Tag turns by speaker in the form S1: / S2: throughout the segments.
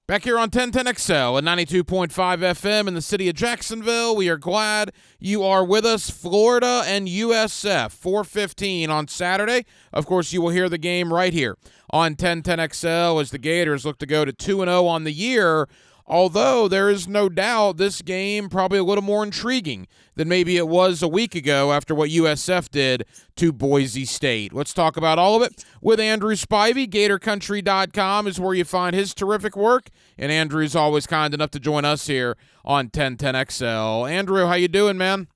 S1: Back here on 1010XL at 92.5 FM in the city of Jacksonville, we are glad you are with us. Florida and USF, 4:15 on Saturday. Of course, you will hear the game right here on 1010XL as the Gators look to go to 2-0 on the year, although there is no doubt this game probably a little more intriguing than maybe it was a week ago after what USF did to Boise State. Let's talk about all of it with Andrew Spivey. GatorCountry.com is where you find his terrific work, and Andrew's always kind enough to join us here on 1010XL. Andrew, how you doing, man?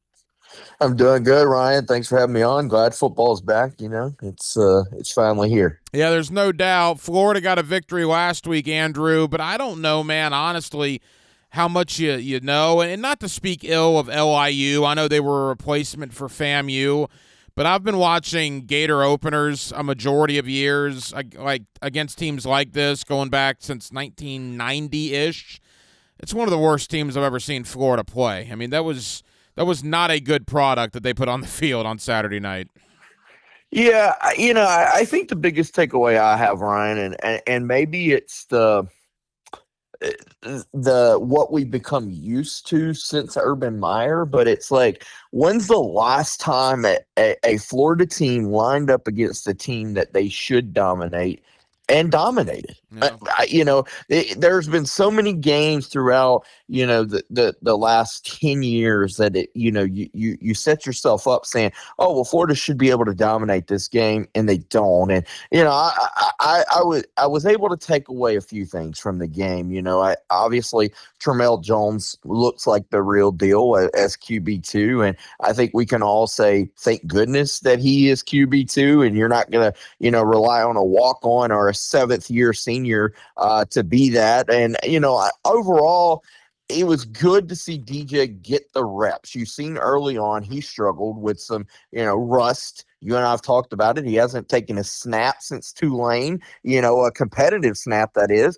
S2: I'm doing good, Ryan. Thanks for having me on. Glad football's back. It's finally here.
S1: Yeah, there's no doubt. Florida got a victory last week, Andrew, but I don't know, man, honestly, how much you know. And not to speak ill of LIU. I know they were a replacement for FAMU, but I've been watching Gator openers a majority of years, like against teams like this, going back since 1990-ish. It's one of the worst teams I've ever seen Florida play. I mean, that was not a good product that they put on the field on Saturday night.
S2: Yeah, I think the biggest takeaway I have, Ryan, and maybe it's the what we've become used to since Urban Meyer, but it's like, when's the last time a Florida team lined up against a team that they should dominate and dominated?
S1: Yeah.
S2: There's been so many games throughout, the last 10 years that you set yourself up saying, oh, well, Florida should be able to dominate this game, and they don't. And, I was able to take away a few things from the game. Obviously Trammel Jones looks like the real deal as QB2. And I think we can all say, thank goodness that he is QB2, and you're not going to, rely on a walk on or a seventh year senior to be that. And, overall, it was good to see DJ get the reps. You've seen early on he struggled with some, rust. You and I have talked about it. He hasn't taken a snap since Tulane, a competitive snap, that is,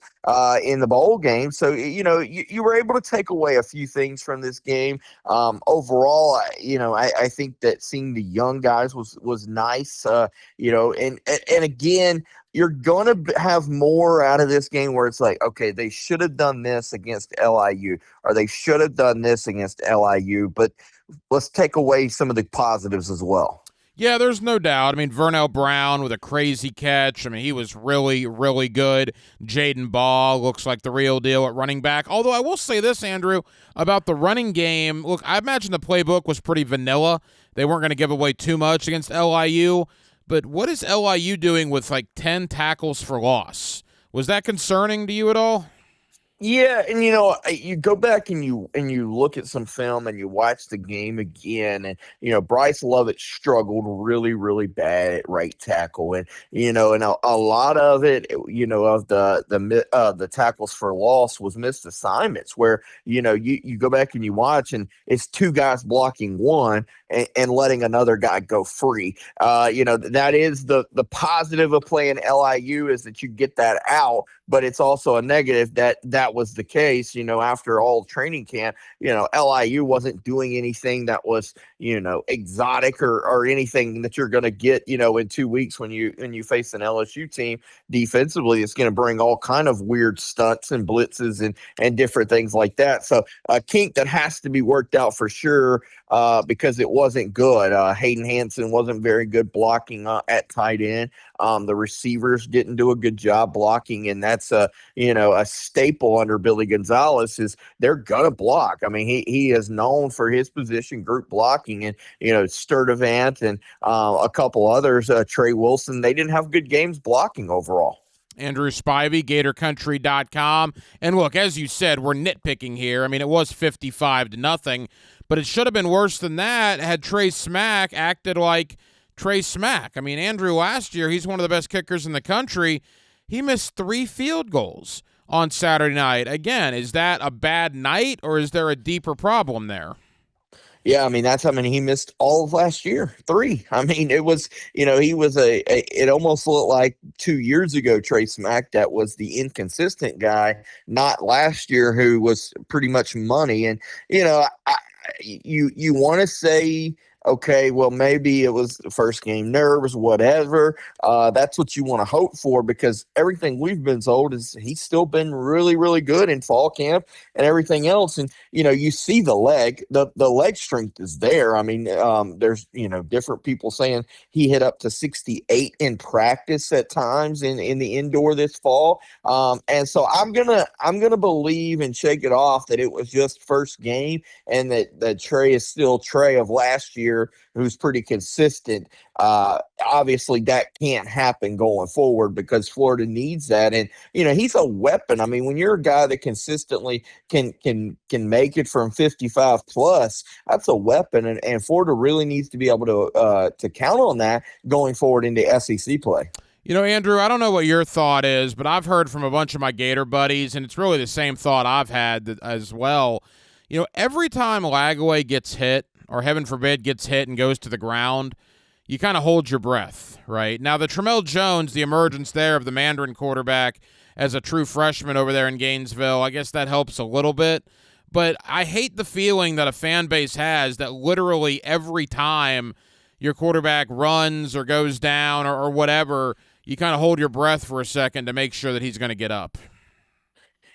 S2: in the bowl game. So, you were able to take away a few things from this game. Overall, I think that seeing the young guys was nice, and again, you're going to have more out of this game where it's like, okay, they should have done this against LIU, or they should have done this against LIU, but let's take away some of the positives as well.
S1: Yeah, there's no doubt. I mean, Vernell Brown with a crazy catch. I mean, he was really, really good. Jaden Ball looks like the real deal at running back. Although I will say this, Andrew, about the running game. Look, I imagine the playbook was pretty vanilla. They weren't going to give away too much against LIU. But what is LIU doing with like 10 tackles for loss? Was that concerning to you at all?
S2: Yeah, and you go back and you look at some film and you watch the game again, and Bryce Lovett struggled really, really bad at right tackle, and and a lot of it, of the tackles for loss was missed assignments where you go back and you watch, and it's two guys blocking one and letting another guy go free. That is the positive of playing LIU, is that you get that out, but it's also a negative that was the case, after all training camp. LIU wasn't doing anything that was, exotic or anything that you're going to get, in 2 weeks when you face an LSU team defensively. It's going to bring all kind of weird stunts and blitzes and different things like that. So a kink that has to be worked out for sure, because it wasn't good. Hayden Hansen wasn't very good blocking at tight end. The receivers didn't do a good job blocking, and that's a staple under Billy Gonzalez, is they're gonna block. I mean, he is known for his position group blocking, and Sturdivant and a couple others, Trey Wilson, they didn't have good games blocking overall.
S1: Andrew Spivey, GatorCountry.com. And look, as you said, we're nitpicking here. I mean, it was 55-0, but it should have been worse than that had Trey Smack acted like Trey Smack. I mean, Andrew, last year, he's one of the best kickers in the country. He missed 3 field goals on Saturday night. Again, is that a bad night, or is there a deeper problem there?
S2: Yeah, I mean, that's how many he missed all of last year. 3. I mean, it was, he was it almost looked like 2 years ago, Trey Smack, that was the inconsistent guy, not last year, who was pretty much money. And, you want to say Okay, well, maybe it was the first game nerves, whatever. That's what you want to hope for because everything we've been told is he's still been really, really good in fall camp and everything else. And you see the leg strength is there. I mean, there's different people saying he hit up to 68 in practice at times in the indoor this fall. And so I'm gonna believe and shake it off that it was just first game and that Trey is still Trey of last year, who's pretty consistent. Obviously, that can't happen going forward because Florida needs that, and he's a weapon. I mean, when you're a guy that consistently can make it from 55 plus, that's a weapon, and Florida really needs to be able to count on that going forward into SEC play.
S1: Andrew, I don't know what your thought is, but I've heard from a bunch of my Gator buddies, and it's really the same thought I've had as well. Every time Lagway gets hit, or heaven forbid gets hit and goes to the ground, you kind of hold your breath, right? Now, the Trammel Jones, the emergence there of the Mandarin quarterback as a true freshman over there in Gainesville, I guess that helps a little bit. But I hate the feeling that a fan base has that literally every time your quarterback runs or goes down or whatever, you kind of hold your breath for a second to make sure that he's going to get up.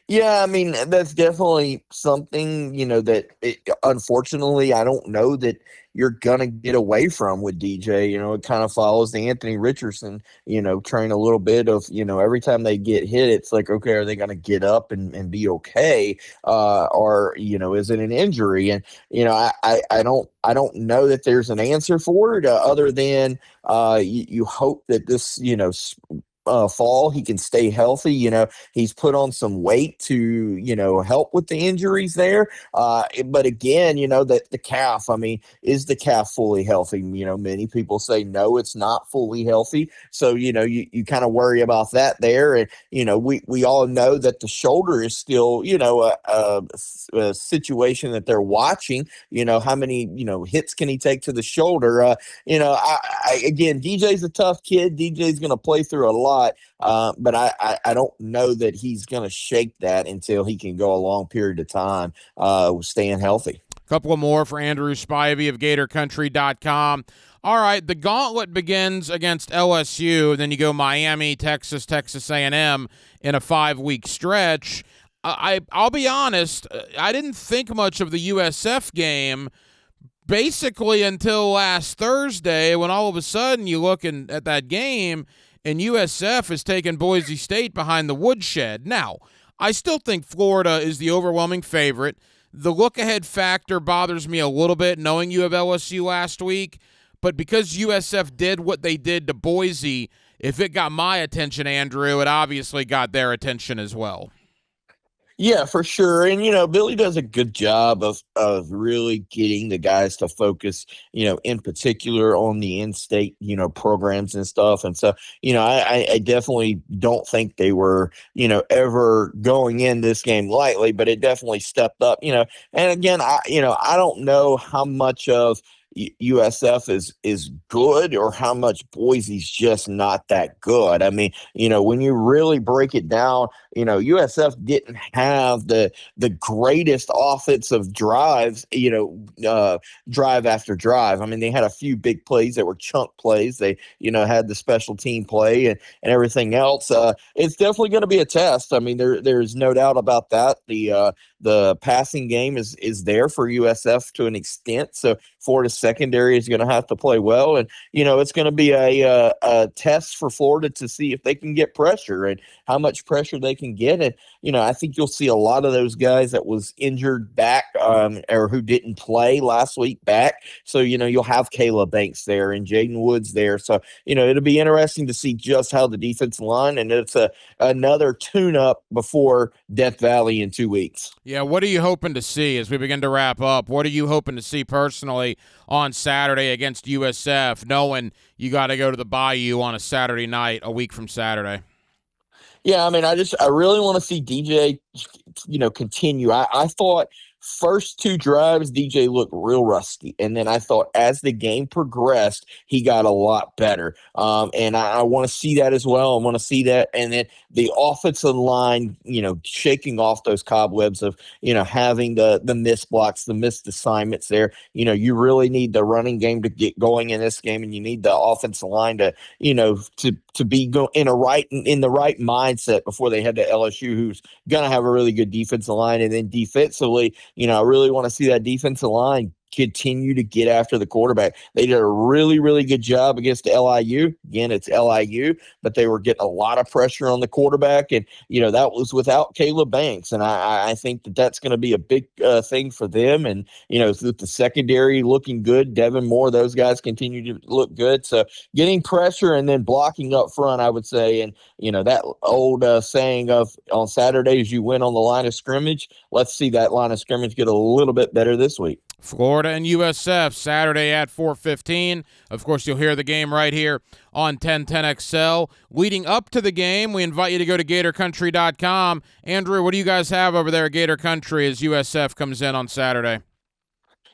S2: Yeah, I mean, that's definitely something, that unfortunately, I don't know that you're going to get away from with DJ. It kind of follows the Anthony Richardson, train a little bit of, every time they get hit, it's like, okay, are they going to get up and be okay? Or, is it an injury? And, I don't know that there's an answer for it other than you hope that this, fall he can stay healthy. He's put on some weight to help with the injuries there. But again, that the calf, I mean, is the calf fully healthy? Many people say no, it's not fully healthy. So you kind of worry about that there. And we all know that the shoulder is still a situation that they're watching. How many hits can he take to the shoulder? Again, DJ's a tough kid. DJ's going to play through a lot. But I don't know that he's going to shake that until he can go a long period of time staying healthy.
S1: A couple of more for Andrew Spivey of GatorCountry.com. All right, the gauntlet begins against LSU. Then you go Miami, Texas, Texas A&M in a 5-week stretch. I'll be honest, I didn't think much of the USF game basically until last Thursday when all of a sudden you look at that game and USF has taken Boise State behind the woodshed. Now, I still think Florida is the overwhelming favorite. The look-ahead factor bothers me a little bit, knowing you have LSU last week. But because USF did what they did to Boise, if it got my attention, Andrew, it obviously got their attention as well.
S2: Yeah, for sure. And Billy does a good job of really getting the guys to focus, in particular on the in-state, programs and stuff. And so, I definitely don't think they were, ever going in this game lightly, but it definitely stepped up, And again, I don't know how much of USF is good or how much Boise's just not that good. I mean, when you really break it down, USF didn't have the greatest offensive drives, drive after drive. I mean, they had a few big plays that were chunk plays. They, had the special team play and everything else. It's definitely going to be a test. I mean, there's no doubt about that. The passing game is there for USF to an extent. So Florida secondary is going to have to play well, and it's going to be a test for Florida to see if they can get pressure and how much pressure they can get. And I think you'll see a lot of those guys that was injured back or who didn't play last week back. So you'll have Caleb Banks there and Jaden Woods there. So it'll be interesting to see just how the defensive line, and it's another tune-up before Death Valley in 2 weeks.
S1: Yeah, what are you hoping to see as we begin to wrap up? What are you hoping to see personally on Saturday against USF, knowing you got to go to the Bayou on a Saturday night a week from Saturday?
S2: Yeah, I mean, I really want to see DJ, continue. I thought First two drives, DJ looked real rusty. And then I thought as the game progressed, he got a lot better. And I want to see that as well. I want to see that. And then the offensive line, shaking off those cobwebs of, having the missed blocks, the missed assignments there. You really need the running game to get going in this game, and you need the offensive line to, to be in the right mindset before they head to LSU, who's going to have a really good defensive line. And then defensively, I really want to see that defensive line continue to get after the quarterback. They did a really, really good job against LIU. Again, it's LIU, but they were getting a lot of pressure on the quarterback, and that was without Caleb Banks. And I think that's going to be a big thing for them. And with the secondary looking good, Devin Moore, those guys continue to look good. So getting pressure and then blocking up front, I would say, and that old saying of on Saturdays you win on the line of scrimmage. Let's see that line of scrimmage get a little bit better this week.
S1: Florida and USF Saturday at 4:15. Of course, you'll hear the game right here on 1010XL. Leading up to the game, we invite you to go to GatorCountry.com. Andrew, what do you guys have over there at Gator Country as USF comes in on Saturday?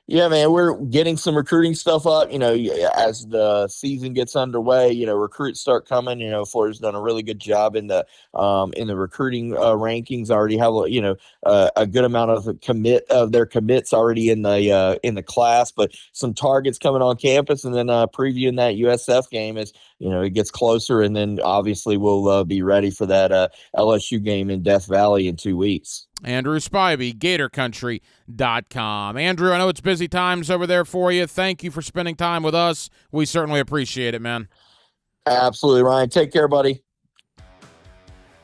S2: Yeah, man, we're getting some recruiting stuff up. As the season gets underway, recruits start coming. Florida's done a really good job in the recruiting rankings. Already have a good amount of their commits already in the class, but some targets coming on campus, and then previewing that USF game as it gets closer, and then obviously we'll be ready for that LSU game in Death Valley in 2 weeks.
S1: Andrew Spivey, GatorCountry.com. Andrew, I know it's busy times over there for you. Thank you for spending time with us. We certainly appreciate it, man.
S2: Absolutely, Ryan. Take care, buddy.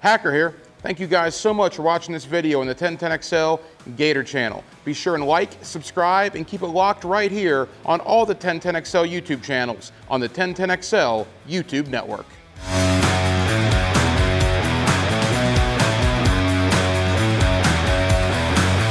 S1: Hacker here. Thank you guys so much for watching this video on the 1010XL Gator channel. Be sure and like, subscribe, and keep it locked right here on all the 1010XL YouTube channels on the 1010XL YouTube network.